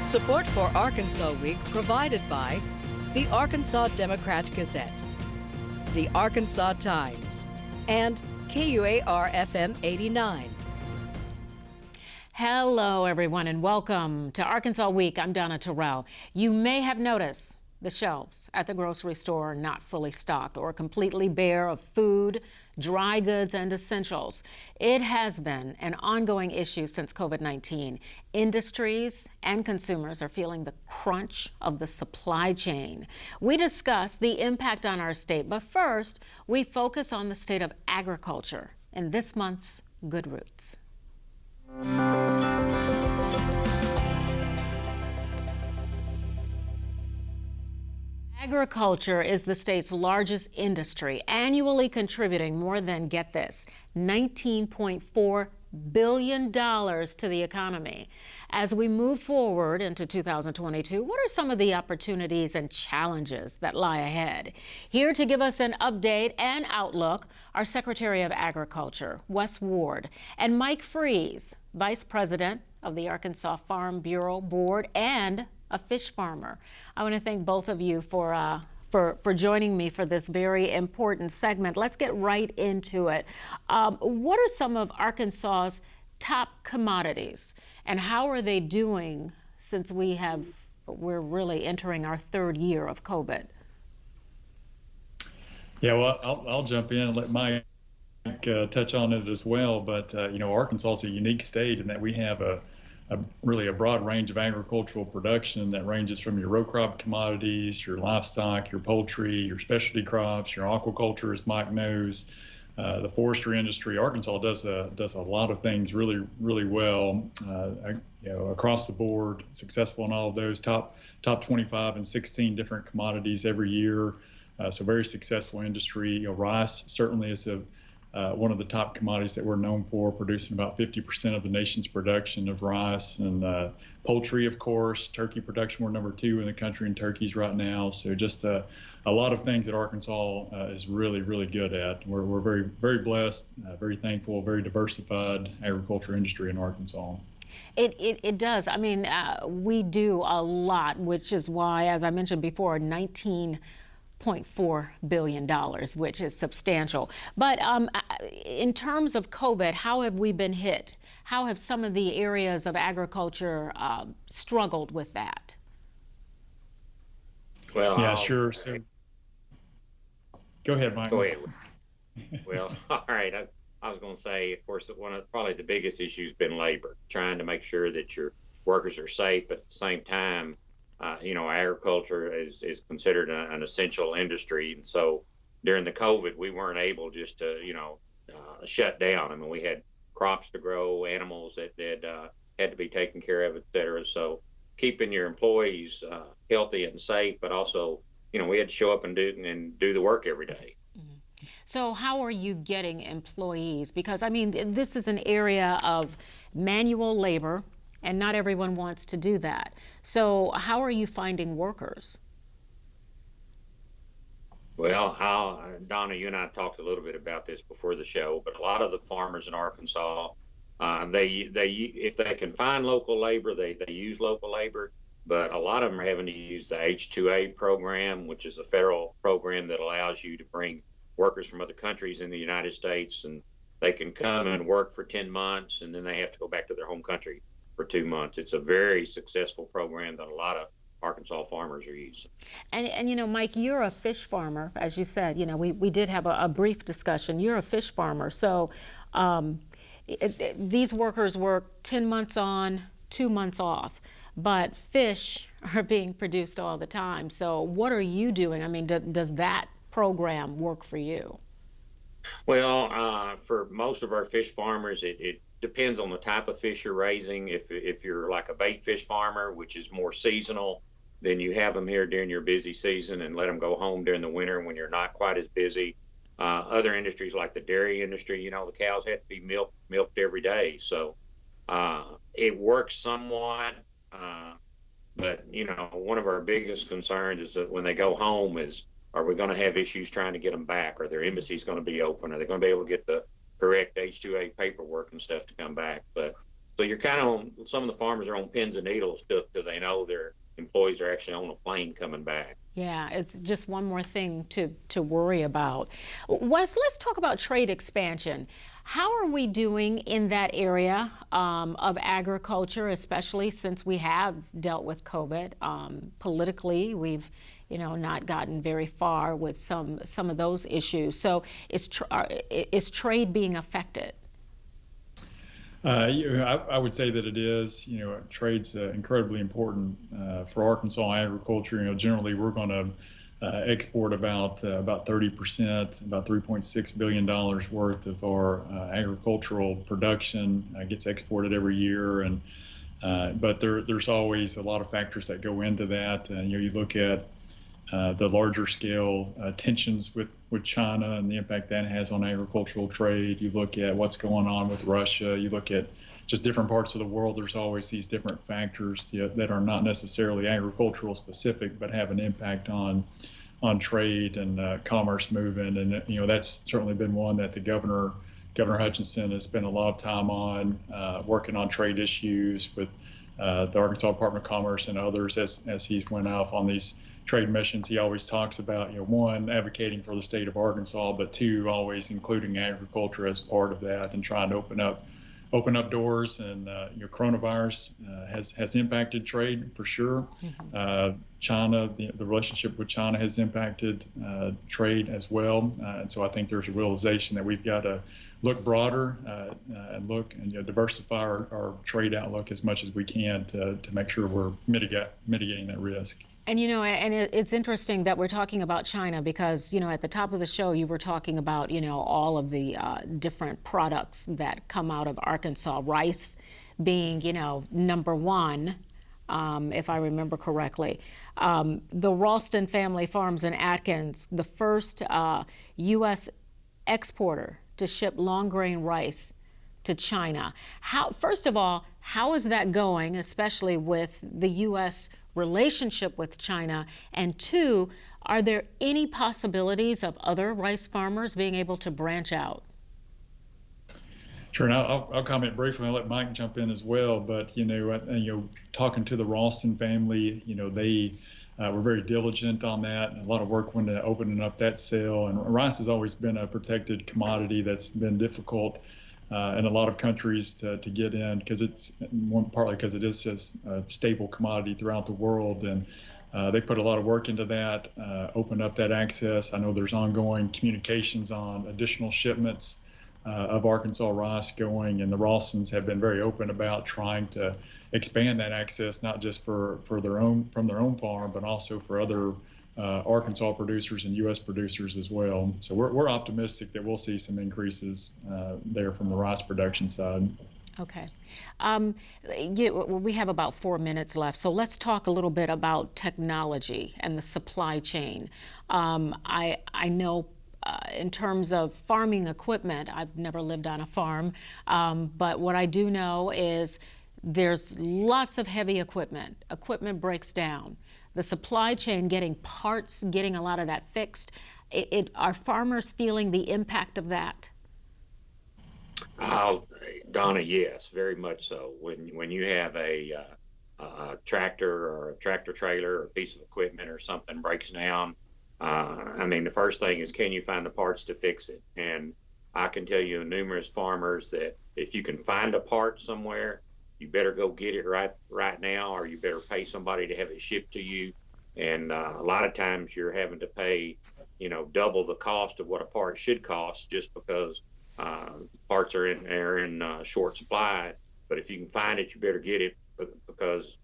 Support for Arkansas Week provided by the Arkansas Democrat-Gazette, the Arkansas Times, and KUAR-FM 89. Hello, everyone, and welcome to Arkansas Week. I'm Donna Terrell. You may have noticed the shelves at the grocery store are not fully stocked or completely bare of food, dry goods, and essentials. It has been an ongoing issue since COVID-19. Industries and consumers are feeling the crunch of the supply chain. We discuss the impact on our state, but first, we focus on the state of agriculture in this month's Good Roots. Agriculture is the state's largest industry, annually contributing more than, get this, $19.4 billion to the economy. As we move forward into 2022, what are some of the opportunities and challenges that lie ahead? Here to give us an update and outlook are Secretary of Agriculture, Wes Ward, and Mike Freeze, Vice President of the Arkansas Farm Bureau Board and a fish farmer. I want to thank both of you for joining me for this very important segment. Let's get right into it. What are some of Arkansas's top commodities, and how are they doing since we're really entering our third year of COVID? Yeah, well, I'll jump in and let Mike touch on it as well. But Arkansas is a unique state in that we have really a broad range of agricultural production that ranges from your row crop commodities, your livestock, your poultry, your specialty crops, your aquaculture, as Mike knows, the forestry industry. Arkansas does a lot of things really, really well, across the board, successful in all of those top 25 and 16 different commodities every year. So very successful industry. Rice certainly is one of the top commodities that we're known for, producing about 50% of the nation's production of rice. And poultry, of course, turkey production, we're number 2 in the country in turkeys right now. So just a lot of things that Arkansas is really, really good at. We're very, very blessed, very thankful, very diversified agriculture industry in Arkansas. It does. I mean, we do a lot, which is why, as I mentioned before, $19.4 billion, which is substantial. But in terms of COVID, how have we been hit? How have some of the areas of agriculture struggled with that? Well, yeah, sure. So, go ahead, Mike. Go ahead. Well, all right. I was going to say, of course, probably the biggest issue has been labor, trying to make sure that your workers are safe, but at the same time, agriculture is considered an essential industry. And so during the COVID, we weren't able just to, shut down. I mean, we had crops to grow, animals that had to be taken care of, et cetera. So keeping your employees healthy and safe, but also, we had to show up and do the work every day. So how are you getting employees? Because, I mean, this is an area of manual labor, and not everyone wants to do that. So how are you finding workers? Well, Donna, you and I talked a little bit about this before the show, but a lot of the farmers in Arkansas, if they can find local labor, they use local labor, but a lot of them are having to use the H-2A program, which is a federal program that allows you to bring workers from other countries in the United States, and they can come and work for 10 months, and then they have to go back to their home country for 2 months. It's a very successful program that a lot of Arkansas farmers are using. And Mike, you're a fish farmer, as you said. We did have a brief discussion. You're a fish farmer, so these workers work 10 months on, 2 months off, but fish are being produced all the time. So what are you doing? I mean, does that program work for you? Well, for most of our fish farmers, it depends on the type of fish you're raising. If you're like a bait fish farmer, which is more seasonal, then you have them here during your busy season and let them go home during the winter when you're not quite as busy. Other industries like the dairy industry, the cows have to be milked every day. So it works somewhat. But, one of our biggest concerns is that when they go home are we going to have issues trying to get them back? Are their embassies going to be open? Are they going to be able to get the correct H-2A paperwork and stuff to come back? But So you're kind of on, some of the farmers are on pins and needles till they know their employees are actually on a plane coming back. Yeah, it's just one more thing to worry about. Wes, let's talk about trade expansion. How are we doing in that area of agriculture, especially since we have dealt with COVID? Politically, we've not gotten very far with some of those issues. So is trade being affected? I would say that it is. Trade's incredibly important for Arkansas agriculture. Generally we're going to export about 30%, about $3.6 billion worth of our agricultural production gets exported every year, and but there's always a lot of factors that go into that. You look at the larger scale tensions with China and the impact that has on agricultural trade. You look at what's going on with Russia. You look at just different parts of the world. There's always these different factors that are not necessarily agricultural specific, but have an impact on trade and commerce movement. And that's certainly been one that the Governor Hutchinson has spent a lot of time on, working on trade issues with the Arkansas Department of Commerce and others as he's went off on these trade missions. He always talks about, one, advocating for the state of Arkansas, but two, always including agriculture as part of that and trying to open up doors. And coronavirus has impacted trade for sure. Mm-hmm. China, the relationship with China has impacted trade as well. And so I think there's a realization that we've got to look broader and look and diversify our trade outlook as much as we can to make sure we're mitigating that risk. And it's interesting that we're talking about China because, at the top of the show, you were talking about, all of the different products that come out of Arkansas, rice being, number one, if I remember correctly. The Ralston family farms in Atkins, the first U.S. exporter to ship long grain rice to China. First of all, how is that going, especially with the U.S. relationship with China? And two, are there any possibilities of other rice farmers being able to branch out? Sure, and I'll comment briefly. I'll let Mike jump in as well. But talking to the Ralston family, they were very diligent on that. A lot of work went into opening up that sale. And rice has always been a protected commodity that's been difficult in a lot of countries to get in, because it's partly because it is a stable commodity throughout the world. And they put a lot of work into that, opened up that access. I know there's ongoing communications on additional shipments of Arkansas rice going, and the Ralstons have been very open about trying to expand that access, not just from their own farm, but also for other Arkansas producers and U.S. producers as well. So we're optimistic that we'll see some increases there from the rice production side. Okay. We have about 4 minutes left, so let's talk a little bit about technology and the supply chain. I know in terms of farming equipment, I've never lived on a farm, but what I do know is there's lots of heavy equipment. Equipment breaks down. The supply chain, getting parts, getting a lot of that fixed, are farmers feeling the impact of that? Donna, yes, very much so. When you have a tractor or a tractor trailer or a piece of equipment or something breaks down, the first thing is, can you find the parts to fix it? And I can tell you numerous farmers that if you can find a part somewhere, you better go get it right now, or you better pay somebody to have it shipped to you. And a lot of times you're having to pay, double the cost of what a part should cost just because parts are in short supply. But if you can find it, you better get it because,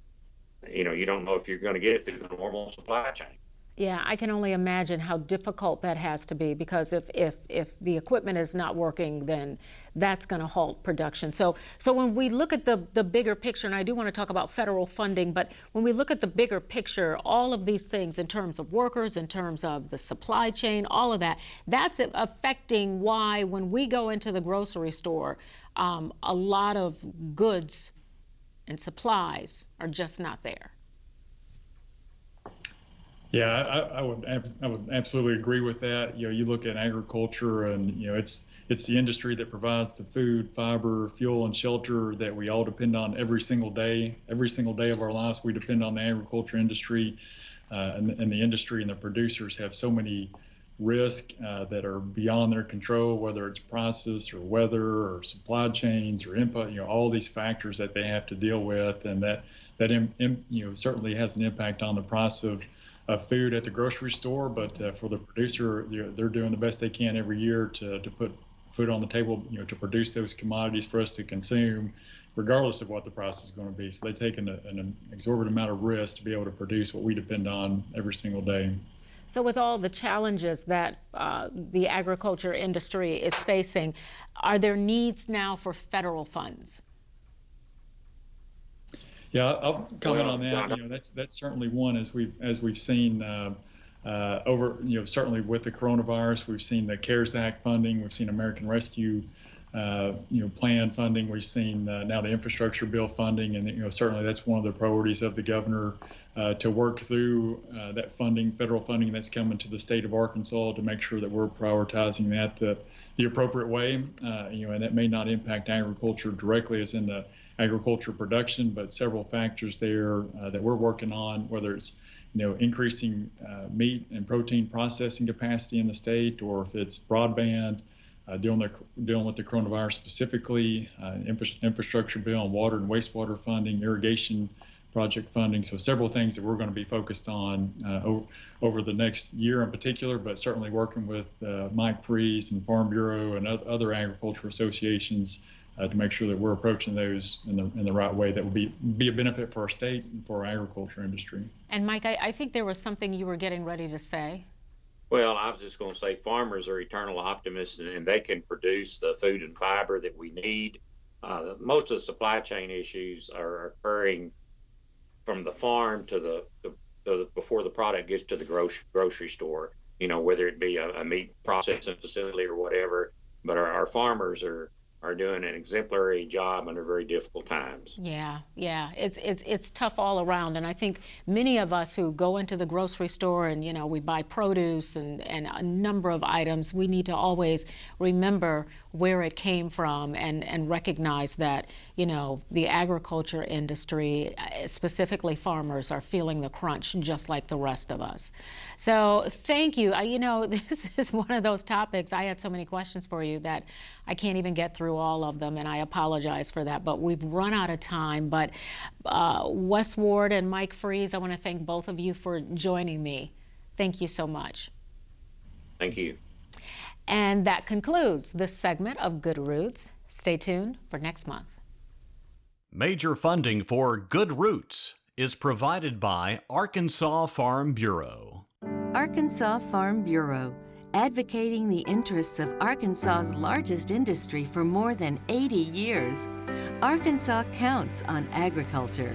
you don't know if you're going to get it through the normal supply chain. Yeah, I can only imagine how difficult that has to be, because if the equipment is not working, then that's going to halt production. So when we look at the bigger picture, and I do want to talk about federal funding, but when we look at the bigger picture, all of these things in terms of workers, in terms of the supply chain, all of that, that's affecting why when we go into the grocery store, a lot of goods and supplies are just not there. Yeah, I would absolutely agree with that. You look at agriculture, and it's it's the industry that provides the food, fiber, fuel, and shelter that we all depend on every single day. Every single day of our lives, we depend on the agriculture industry, and the industry and the producers have so many risks that are beyond their control, whether it's prices or weather or supply chains or input, all these factors that they have to deal with, and that certainly has an impact on the price of food at the grocery store. But for the producer, they're doing the best they can every year to put food on the table, to produce those commodities for us to consume, regardless of what the price is going to be. So they take an exorbitant amount of risk to be able to produce what we depend on every single day. So with all the challenges that the agriculture industry is facing, are there needs now for federal funds? Yeah, I'll comment on that. That's certainly one, as we've seen over, certainly with the coronavirus, we've seen the CARES Act funding, we've seen American Rescue plan funding, we've seen now the infrastructure bill funding, and certainly that's one of the priorities of the governor to work through that funding, federal funding that's coming to the state of Arkansas, to make sure that we're prioritizing that the appropriate way. And that may not impact agriculture directly as in the agriculture production, but several factors there that we're working on, whether it's increasing meat and protein processing capacity in the state, or if it's broadband, dealing with the coronavirus specifically, infrastructure bill, and water and wastewater funding, irrigation project funding. So several things that we're going to be focused on over the next year in particular, but certainly working with Mike Freeze and Farm Bureau and other agriculture associations to make sure that we're approaching those in the right way that will be a benefit for our state and for our agriculture industry. And Mike, I think there was something you were getting ready to say. Well, I was just going to say farmers are eternal optimists, and they can produce the food and fiber that we need. Most of the supply chain issues are occurring from the farm to the before the product gets to the grocery store, whether it be a meat processing facility or whatever. But our farmers are doing an exemplary job under very difficult times. Yeah, it's tough all around, and I think many of us who go into the grocery store and we buy produce and a number of items, we need to always remember where it came from and recognize that the agriculture industry, specifically farmers, are feeling the crunch just like the rest of us. So thank you. This is one of those topics. I had so many questions for you that I can't even get through all of them, and I apologize for that, but we've run out of time. But Wes Ward and Mike Freeze, I want to thank both of you for joining me. Thank you so much. Thank you. And that concludes this segment of Good Roots. Stay tuned for next month. Major funding for Good Roots is provided by Arkansas Farm Bureau. Arkansas Farm Bureau, advocating the interests of Arkansas's largest industry for more than 80 years. Arkansas counts on agriculture.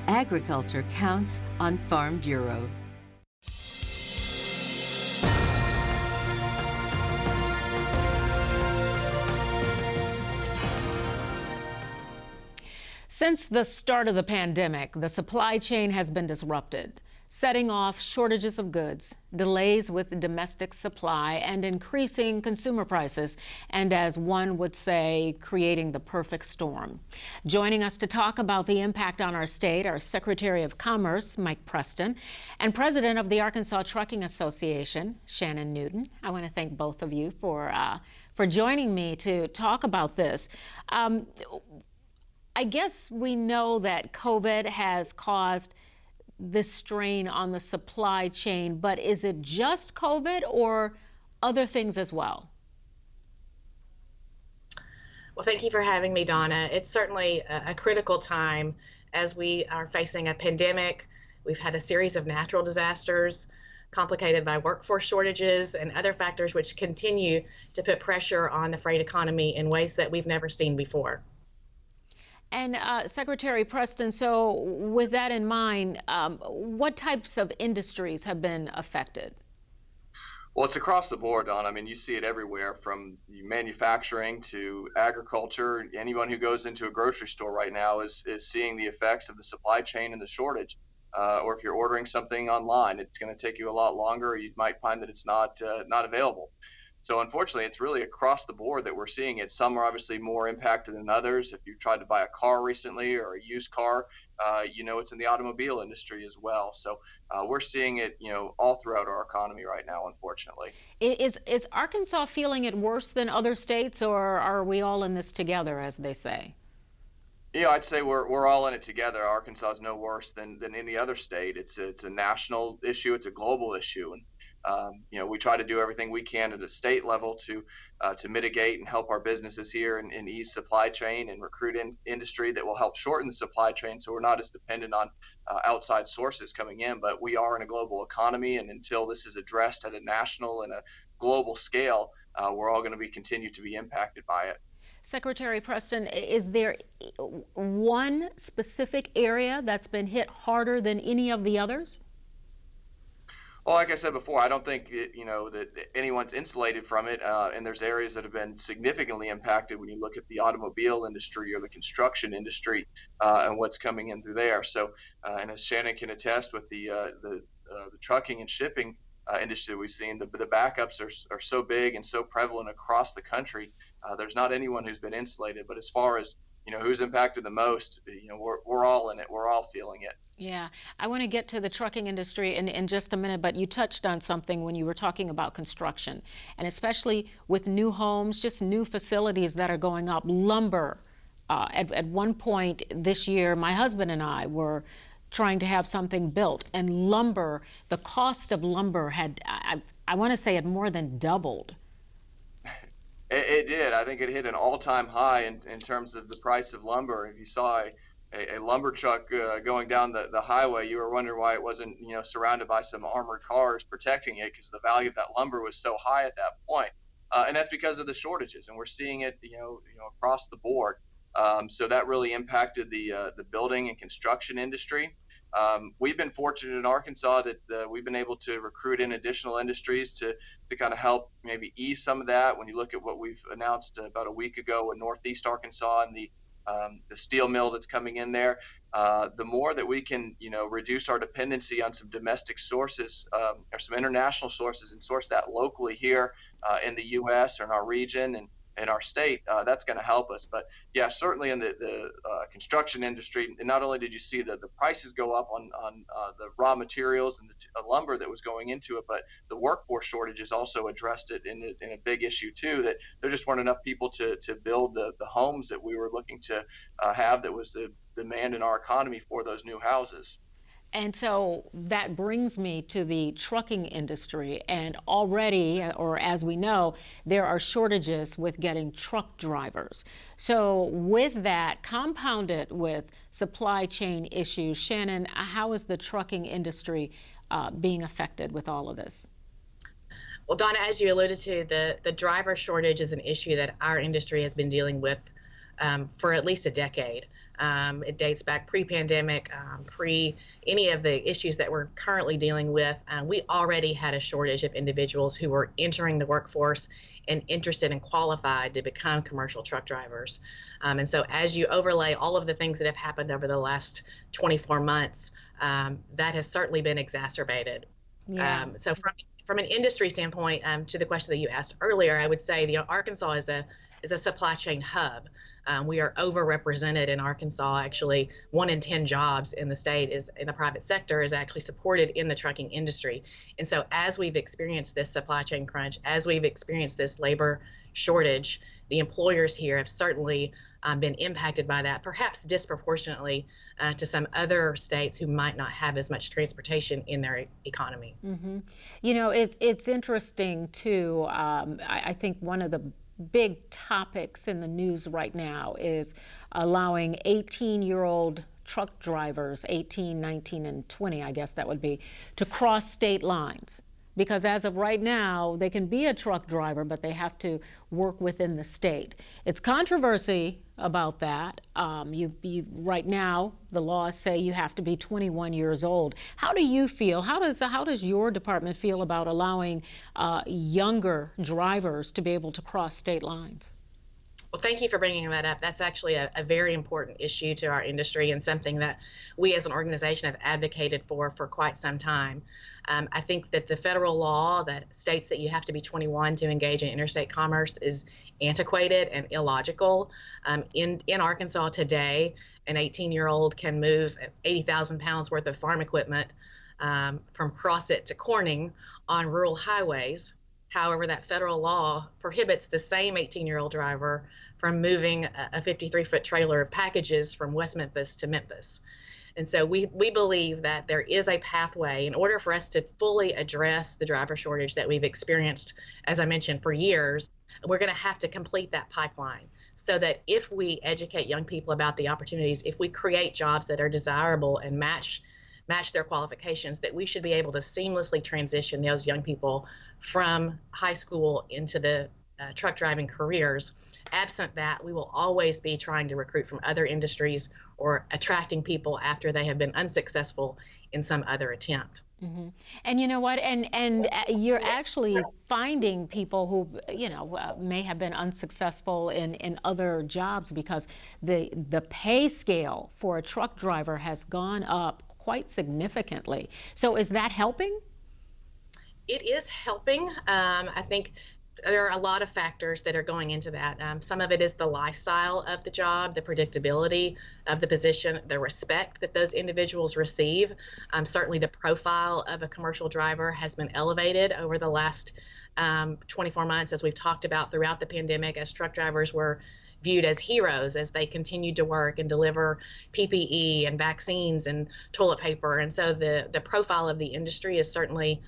Agriculture counts on Farm Bureau. Since the start of the pandemic, the supply chain has been disrupted, setting off shortages of goods, delays with domestic supply, and increasing consumer prices, and as one would say, creating the perfect storm. Joining us to talk about the impact on our state are Secretary of Commerce, Mike Preston, and President of the Arkansas Trucking Association, Shannon Newton. I want to thank both of you for joining me to talk about this. I guess we know that COVID has caused this strain on the supply chain, but is it just COVID or other things as well? Well, thank you for having me, Donna. It's certainly a critical time as we are facing a pandemic. We've had a series of natural disasters complicated by workforce shortages and other factors which continue to put pressure on the freight economy in ways that we've never seen before. And Secretary Preston, so with that in mind, what types of industries have been affected? Well, it's across the board, Don. I mean, you see it everywhere from manufacturing to agriculture. Anyone who goes into a grocery store right now is seeing the effects of the supply chain and the shortage. Or if you're ordering something online, it's going to take you a lot longer, or you might find that it's not available. So unfortunately, it's really across the board that we're seeing it. Some are obviously more impacted than others. If you tried to buy a car recently or a used car, it's in the automobile industry as well. So we're seeing it, all throughout our economy right now, unfortunately. Is Arkansas feeling it worse than other states, or are we all in this together, as they say? I'd say we're all in it together. Arkansas is no worse than any other state. It's a national issue. It's a global issue, and we try to do everything we can at a state level to mitigate and help our businesses here and ease supply chain and recruit industry that will help shorten the supply chain, so we're not as dependent on outside sources coming in. But we are in a global economy, and until this is addressed at a national and a global scale, we're all going to continue to be impacted by it. Secretary Preston, is there one specific area that's been hit harder than any of the others? Well, like I said before, I don't think that anyone's insulated from it, and there's areas that have been significantly impacted when you look at the automobile industry or the construction industry and what's coming in through there. So, and as Shannon can attest with the trucking and shipping industry we've seen, the backups are so big and so prevalent across the country. There's not anyone who's been insulated. But as far as who's impacted the most, we're all in it. We're all feeling it. Yeah, I want to get to the trucking industry in just a minute, but you touched on something when you were talking about construction, and especially with new homes, just new facilities that are going up. Lumber, at one point this year, my husband and I were trying to have something built, and lumber, the cost of lumber had, I want to say, it more than doubled. It did. I think it hit an all-time high in terms of the price of lumber. If you saw a lumber truck going down the highway, you were wondering why it wasn't surrounded by some armored cars protecting it, because the value of that lumber was so high at that point. And that's because of the shortages, and we're seeing it across the board. So that really impacted the building and construction industry. We've been fortunate in Arkansas that we've been able to recruit in additional industries to kind of help maybe ease some of that. When you look at what we've announced about a week ago in Northeast Arkansas and the steel mill that's coming in there, the more that we can reduce our dependency on some domestic sources or some international sources and source that locally here in the U.S. or in our region and in our state, that's going to help us. But yeah, certainly in the construction industry, and not only did you see the prices go up on the raw materials and the lumber that was going into it, but the workforce shortages also addressed it in a big issue too, that there just weren't enough people to build the homes that we were looking to have, that was the demand in our economy for those new houses. And so that brings me to the trucking industry, and already, or as we know, there are shortages with getting truck drivers. So with that, compounded with supply chain issues, Shannon, how is the trucking industry being affected with all of this? Well, Donna, as you alluded to, the driver shortage is an issue that our industry has been dealing with for at least a decade. It dates back pre-pandemic, pre any of the issues that we're currently dealing with. We already had a shortage of individuals who were entering the workforce and interested and qualified to become commercial truck drivers. And so as you overlay all of the things that have happened over the last 24 months, that has certainly been exacerbated. Yeah. So from an industry standpoint, to the question that you asked earlier, I would say Arkansas is a supply chain hub. We are overrepresented in Arkansas. Actually, 1 in 10 jobs in the state is in the private sector is actually supported in the trucking industry. And so as we've experienced this supply chain crunch, as we've experienced this labor shortage, the employers here have certainly been impacted by that, perhaps disproportionately to some other states who might not have as much transportation in their economy. Mm-hmm. It's interesting too. I think one of the big topics in the news right now is allowing 18-year-old truck drivers, 18, 19, and 20, I guess that would be, to cross state lines. Because as of right now, they can be a truck driver, but they have to work within the state. It's controversy about that. Right now, the laws say you have to be 21 years old. How do you feel? How does your department feel about allowing younger drivers to be able to cross state lines? Well, thank you for bringing that up. That's actually a very important issue to our industry and something that we as an organization have advocated for quite some time. I think that the federal law that states that you have to be 21 to engage in interstate commerce is antiquated and illogical. In Arkansas today, an 18-year-old can move 80,000 pounds worth of farm equipment from Crossett to Corning on rural highways. However, that federal law prohibits the same 18-year-old driver from moving a 53-foot trailer of packages from West Memphis to Memphis. And so we believe that there is a pathway in order for us to fully address the driver shortage that we've experienced, as I mentioned, for years. We're going to have to complete that pipeline so that if we educate young people about the opportunities, if we create jobs that are desirable and match their qualifications, that we should be able to seamlessly transition those young people from high school into the truck driving careers. Absent that, we will always be trying to recruit from other industries or attracting people after they have been unsuccessful in some other attempt. Mm-hmm. And you know what? And you're actually finding people who, may have been unsuccessful in other jobs because the pay scale for a truck driver has gone up quite significantly. So is that helping? It is helping. I think there are a lot of factors that are going into that. Some of it is the lifestyle of the job, the predictability of the position, the respect that those individuals receive. Certainly the profile of a commercial driver has been elevated over the last 24 months, as we've talked about throughout the pandemic, as truck drivers were viewed as heroes as they continued to work and deliver PPE and vaccines and toilet paper. And so the profile of the industry is certainly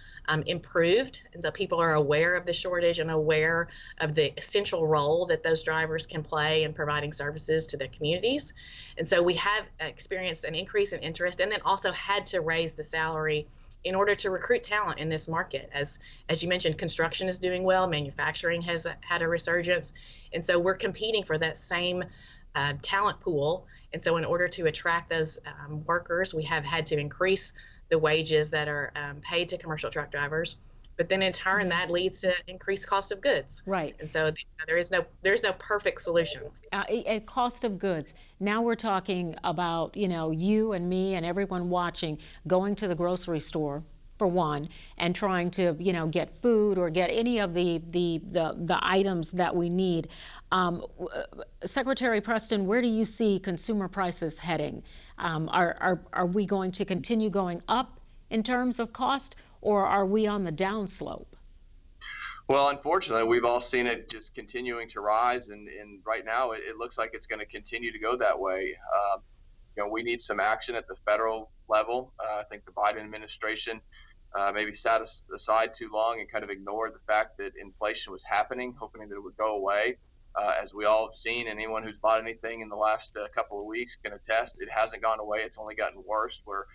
improved. And so people are aware of the shortage and aware of the essential role that those drivers can play in providing services to their communities. And so we have experienced an increase in interest and then also had to raise the salary in order to recruit talent in this market. As you mentioned, construction is doing well, manufacturing has had a resurgence, and so we're competing for that same talent pool. And so in order to attract those workers, we have had to increase the wages that are paid to commercial truck drivers. But then in turn, that leads to increased cost of goods. Right. And so there's no perfect solution. A cost of goods. Now we're talking about, you and me and everyone watching going to the grocery store, for one, and trying to, get food or get any of the items that we need. Secretary Preston, where do you see consumer prices heading? Are we going to continue going up in terms of cost, or are we on the downslope? Well, unfortunately, we've all seen it just continuing to rise, and right now it looks like it's going to continue to go that way. We need some action at the federal level. I think the Biden administration maybe sat aside too long and kind of ignored the fact that inflation was happening, hoping that it would go away. As we all have seen, and anyone who's bought anything in the last couple of weeks can attest, it hasn't gone away. It's only gotten worse. We're,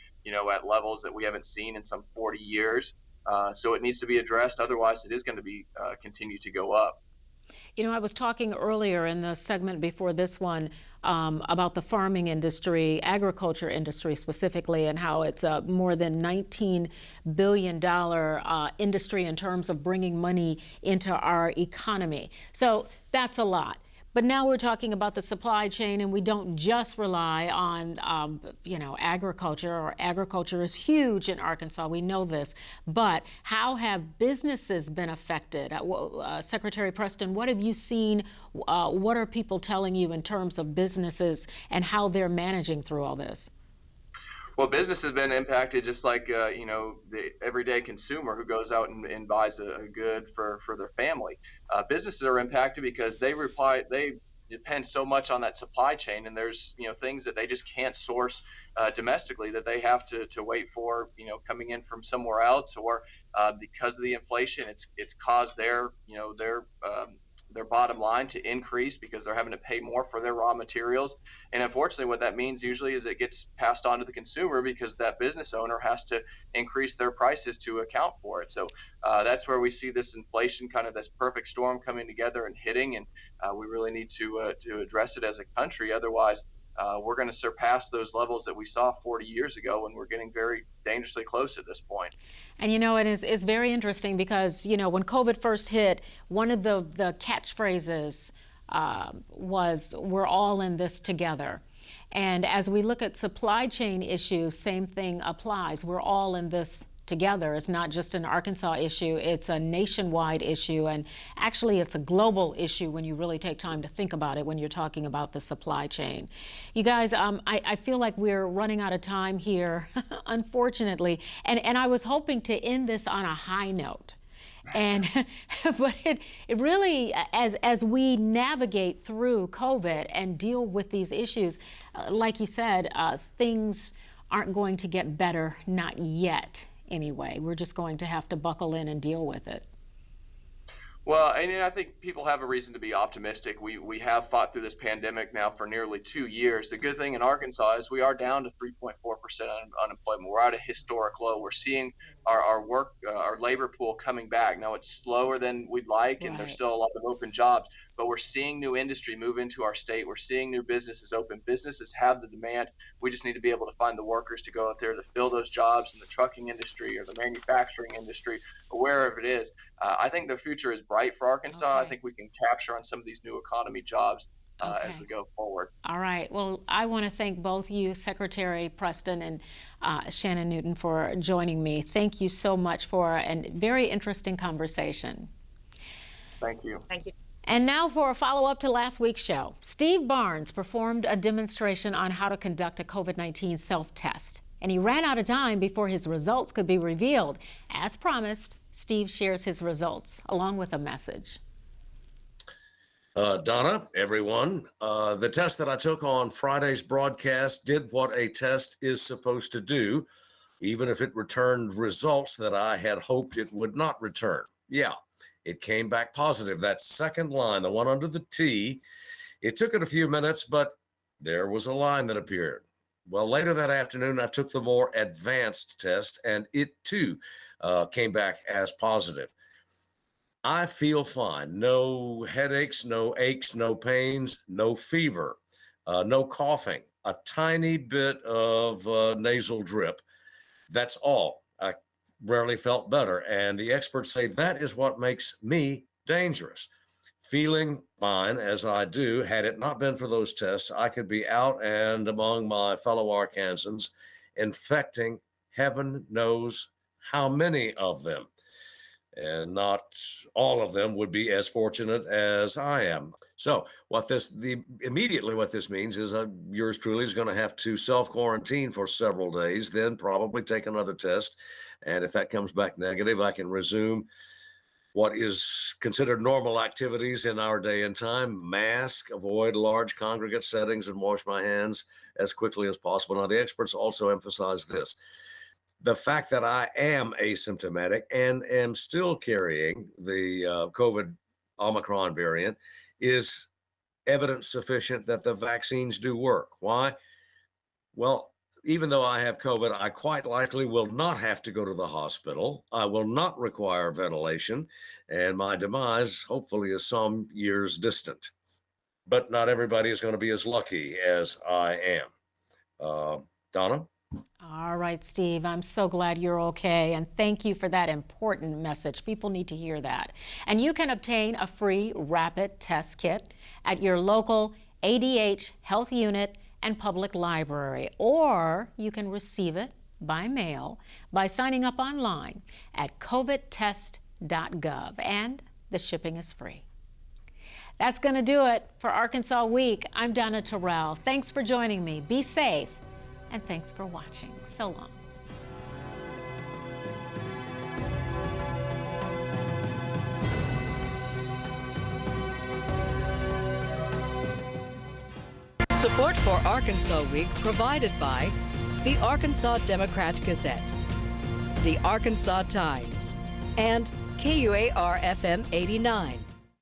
at levels that we haven't seen in some 40 years. So it needs to be addressed. Otherwise, it is going to be continue to go up. I was talking earlier in the segment before this one about the farming industry, agriculture industry specifically, and how it's a more than $19 billion industry in terms of bringing money into our economy. So that's a lot. But now we're talking about the supply chain, and we don't just rely on, agriculture. Or agriculture is huge in Arkansas. We know this. But how have businesses been affected? Secretary Preston, what have you seen? What are people telling you in terms of businesses and how they're managing through all this? Well, business has been impacted just like, the everyday consumer who goes out and buys a good for their family. Businesses are impacted because they depend so much on that supply chain, and there's, things that they just can't source domestically that they have to wait for, coming in from somewhere else, or because of the inflation, it's caused their bottom line to increase because they're having to pay more for their raw materials. And unfortunately, what that means usually is it gets passed on to the consumer because that business owner has to increase their prices to account for it. So that's where we see this inflation, kind of this perfect storm coming together and hitting. And we really need to address it as a country. Otherwise, we're going to surpass those levels that we saw 40 years ago, and we're getting very dangerously close at this point. And it's very interesting because when COVID first hit, one of the catchphrases was we're all in this together. And as we look at supply chain issues, same thing applies. We're all in this together. It's not just an Arkansas issue, it's a nationwide issue, and actually it's a global issue when you really take time to think about it when you're talking about the supply chain. You guys, I feel like we're running out of time here, unfortunately, and I was hoping to end this on a high note. And but it really, as we navigate through COVID and deal with these issues, like you said, things aren't going to get better, not yet. Anyway, we're just going to have to buckle in and deal with it. Well, and I think people have a reason to be optimistic. We have fought through this pandemic now for nearly 2 years. The good thing in Arkansas is we are down to 3.4% unemployment. We're at a historic low. We're seeing our labor pool coming back. Now it's slower than we'd like, and there's still a lot of open jobs, but we're seeing new industry move into our state. We're seeing new businesses open. Businesses have the demand. We just need to be able to find the workers to go out there to fill those jobs in the trucking industry or the manufacturing industry or wherever it is. I think the future is bright for Arkansas. I think we can capture on some of these new economy jobs as we go forward. All right. Well, I want to thank both you, Secretary Preston and Shannon Newton, for joining me. Thank you so much for a very interesting conversation. Thank you. Thank you. And now for a follow-up to last week's show. Steve Barnes performed a demonstration on how to conduct a COVID-19 self-test, and he ran out of time before his results could be revealed. As promised, Steve shares his results along with a message. Donna, everyone, the test that I took on Friday's broadcast did what a test is supposed to do, even if it returned results that I had hoped it would not return. Yeah, it came back positive. That second line, the one under the T, it took it a few minutes, but there was a line that appeared. Well, later that afternoon, I took the more advanced test, and it too came back as positive. I feel fine. No headaches, no aches, no pains, no fever, no coughing, a tiny bit of nasal drip. That's all. I rarely felt better. And the experts say that is what makes me dangerous. Feeling fine as I do, had it not been for those tests, I could be out and among my fellow Arkansans, infecting heaven knows how many of them. And not all of them would be as fortunate as I am. So immediately what this means is yours truly is going to have to self-quarantine for several days, then probably take another test. And if that comes back negative, I can resume what is considered normal activities in our day and time. Mask, avoid large congregate settings, and wash my hands as quickly as possible. Now, the experts also emphasize this. The fact that I am asymptomatic and am still carrying the COVID Omicron variant is evidence sufficient that the vaccines do work. Why? Well, even though I have COVID, I quite likely will not have to go to the hospital. I will not require ventilation, and my demise hopefully is some years distant. But not everybody is going to be as lucky as I am. Donna? All right, Steve, I'm so glad you're okay, and thank you for that important message. People need to hear that. And you can obtain a free rapid test kit at your local ADH health unit and public library, or you can receive it by mail by signing up online at covidtest.gov, and the shipping is free. That's going to do it for Arkansas Week. I'm Donna Terrell. Thanks for joining me. Be safe. And thanks for watching. So long. Support for Arkansas Week provided by the Arkansas Democrat-Gazette, the Arkansas Times, and KUAR-FM 89.